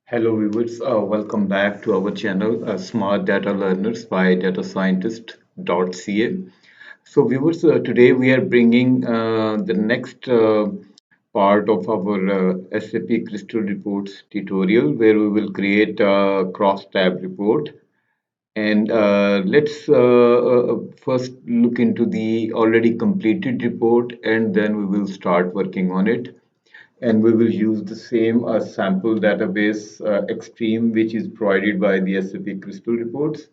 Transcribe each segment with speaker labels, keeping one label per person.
Speaker 1: Hello viewers, welcome back to our channel Smart Data Learners by datascientist.ca. So viewers, today we are bringing the next part of our SAP Crystal Reports tutorial where we will create a cross-tab report. And let's first look into the already completed report and then we will start working on it, and we will use the same sample database Extreme, which is provided by the SAP Crystal Reports.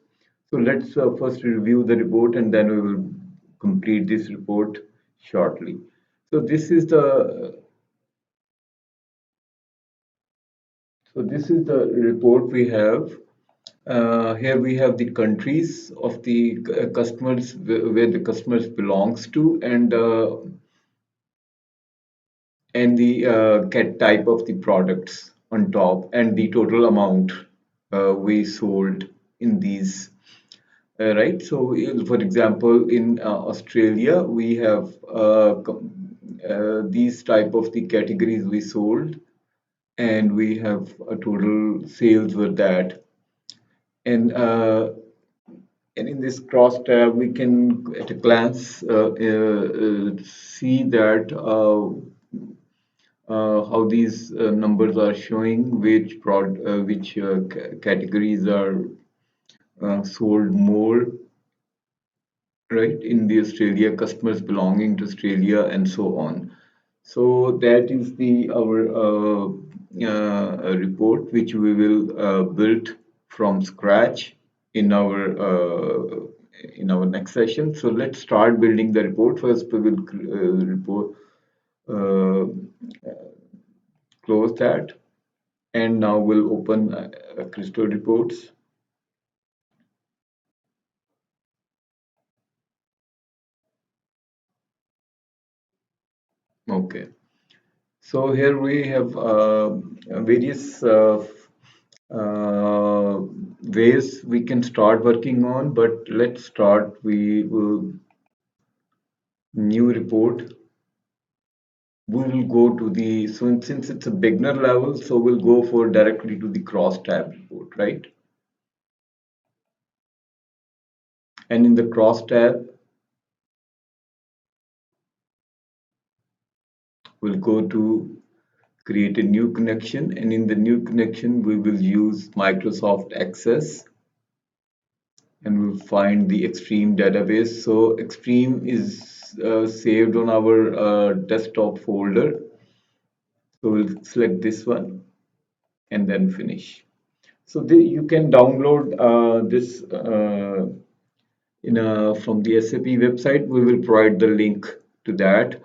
Speaker 1: So let's first review the report and then we will complete this report shortly. So this is the report we have. Here we have the countries of the customers where the customers belongs to, and the cat type of the products on top and the total amount we sold in these, right? So for example, in Australia we have these type of the categories we sold, and we have a total sales with that. And uh, and in this cross tab we can at a glance see that how these numbers are showing, which categories are sold more, right, in the Australia, customers belonging to Australia, and so on. So that is the our report which we will build from scratch in our next session. So let's start building the report. First, we will report uh, close that, and now we'll open Crystal Reports. Okay, so here we have various uh, ways we can start working on, but let's start. We will new report. We will go to the, so since it's a beginner level, so we'll go for directly to the cross tab report, right? And in the cross tab, we'll go to create a new connection, and in the new connection we will use Microsoft Access, and we'll find the Extreme database. So Extreme is saved on our desktop folder. So we'll select this one and then finish. So you can download this from the SAP website. We will provide the link to that.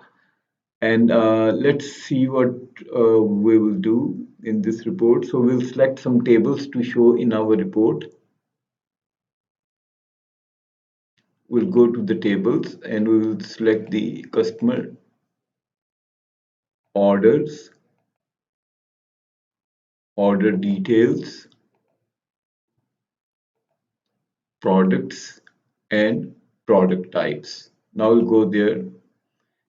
Speaker 1: And let's see what we will do in this report. So we'll select some tables to show in our report. We'll go to the tables and we will select the customer, orders, order details, products, and product types. Now we'll go there,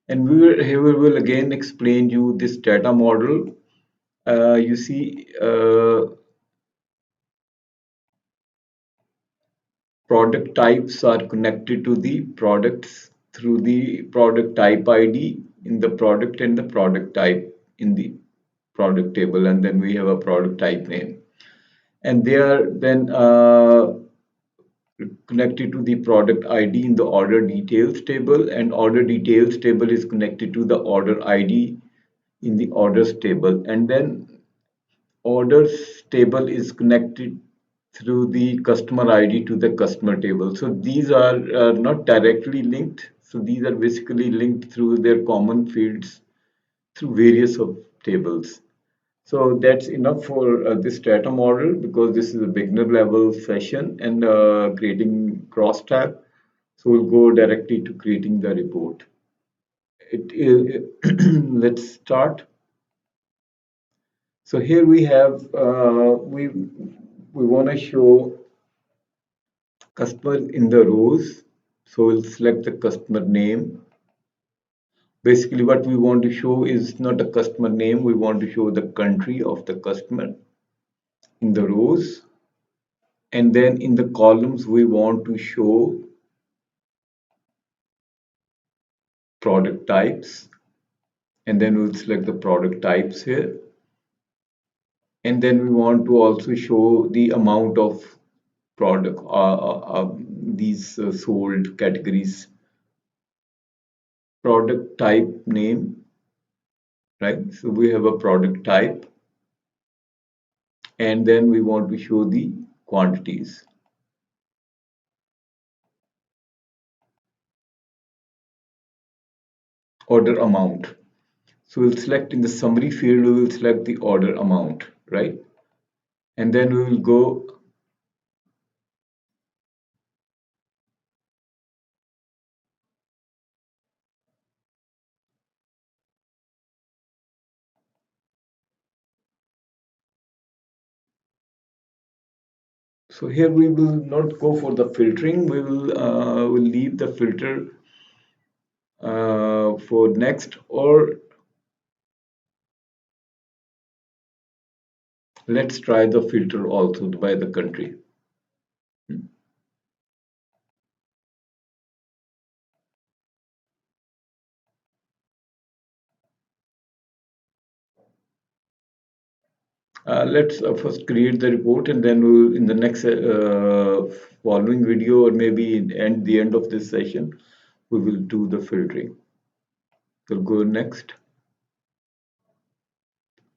Speaker 1: and here we will again explain you this data model. You see, product types are connected to the products through the product type ID in the product and the product type in the product table, and then we have a product type name, and they are then connected to the product ID in the order details table, and order details table is connected to the order ID in the orders table, and then orders table is connected through the customer ID to the customer table. So these are not directly linked. So these are basically linked through their common fields through various of tables. So that's enough for this data model, because this is a beginner level session and creating crosstab. So we'll go directly to creating the report. Let's start. So here we have we want to show customer in the rows. So we'll select the customer name. Basically, what we want to show is not a customer name. We want to show the country of the customer. in the rows, and then in the columns we want to show product types, and then we'll select the product types here, and then we want to also show the amount of product these sold categories, product type name, right? So we have a product type, and then we want to show the quantities, order amount. So we'll select in the summary field, we will select the order amount, right? And then we will go. So here we will not go for the filtering. Will leave the filter for next, or let's try the filter also by the country. Let's first create the report, and then we'll, in the next following video, or maybe in the end of this session, we will do the filtering. We'll go next.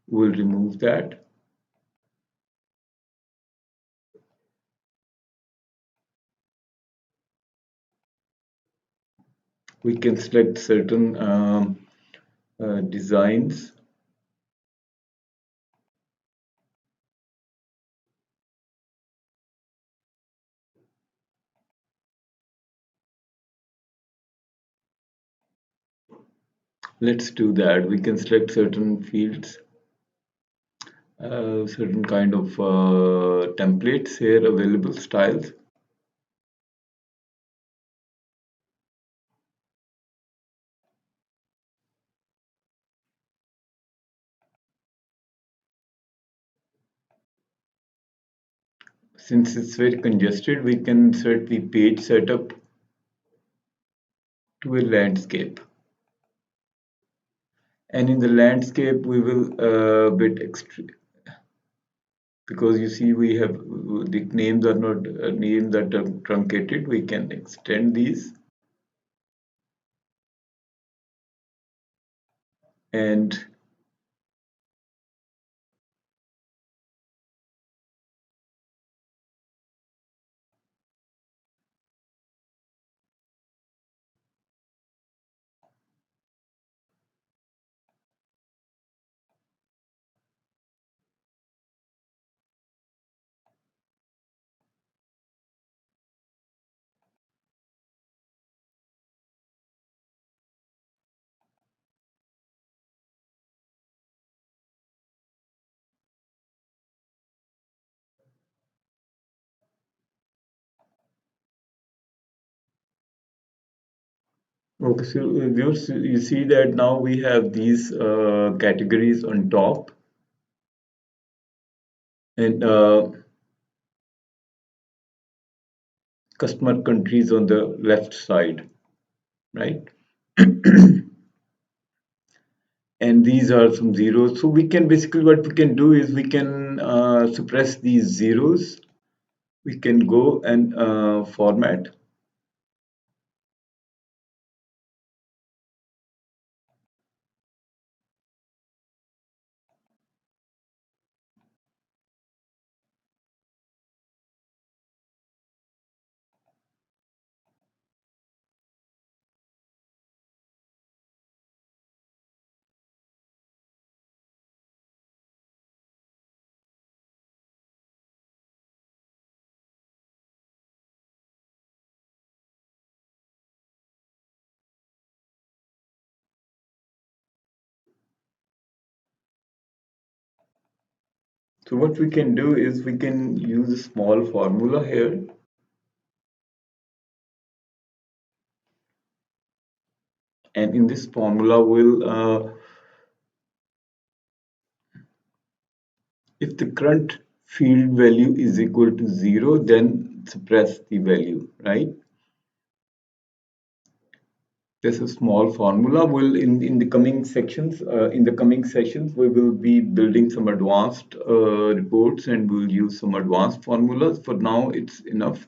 Speaker 1: We'll remove that. We can select certain designs. Let's do that. We can select certain fields, certain kind of templates here available, styles. Since it's very congested, we can set the page setup to a landscape. And in the landscape, we will bit extra, because you see we have the names are not names that are truncated. We can extend these, and okay, so viewers, you see that now we have these categories on top, and customer countries on the left side, right? And these are some zeros. So we can basically, what we can do is we can suppress these zeros. We can go and format. So what we can do is we can use a small formula here. And in this formula, if the current field value is equal to 0, then suppress the value, right? There's a small formula. We'll in the coming sections, in the coming sessions, we will be building some advanced reports and we'll use some advanced formulas. For now, it's enough.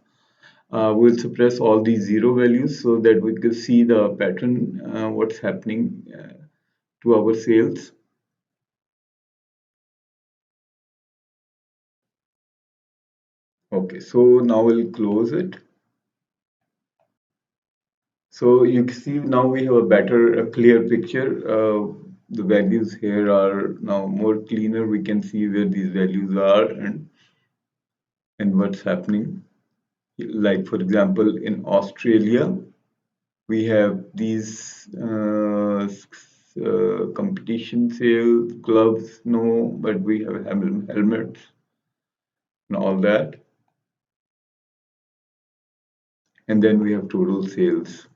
Speaker 1: We'll suppress all these zero values so that we can see the pattern, what's happening to our sales. Okay, so now we'll close it. So you can see now we have a better, a clear picture. The values here are now more cleaner. We can see where these values are and what's happening. Like for example, in Australia, we have these competition sales, gloves, no, but we have helmets and all that. And then we have total sales.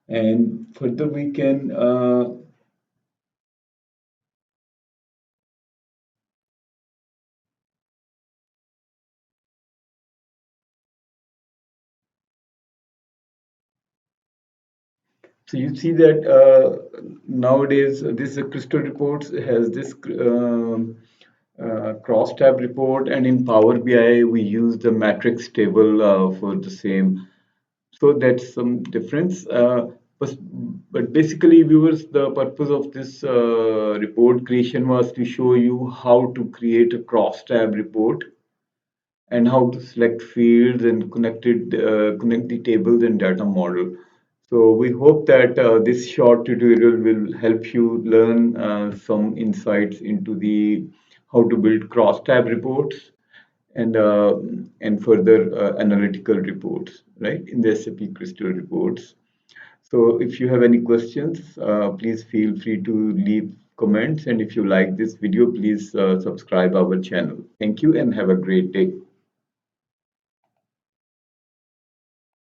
Speaker 1: And further we can so you see that nowadays this Crystal Reports has this Crosstab report, and in Power BI we use the matrix table for the same. So that's some difference. But basically, viewers, the purpose of this report creation was to show you how to create a crosstab report and how to select fields and connect the tables and data model. So we hope that this short tutorial will help you learn some insights into the how to build crosstab reports and and further analytical reports, right, in the SAP Crystal Reports. So if you have any questions, please feel free to leave comments. And if you like this video, please subscribe our channel. Thank you and have a great day.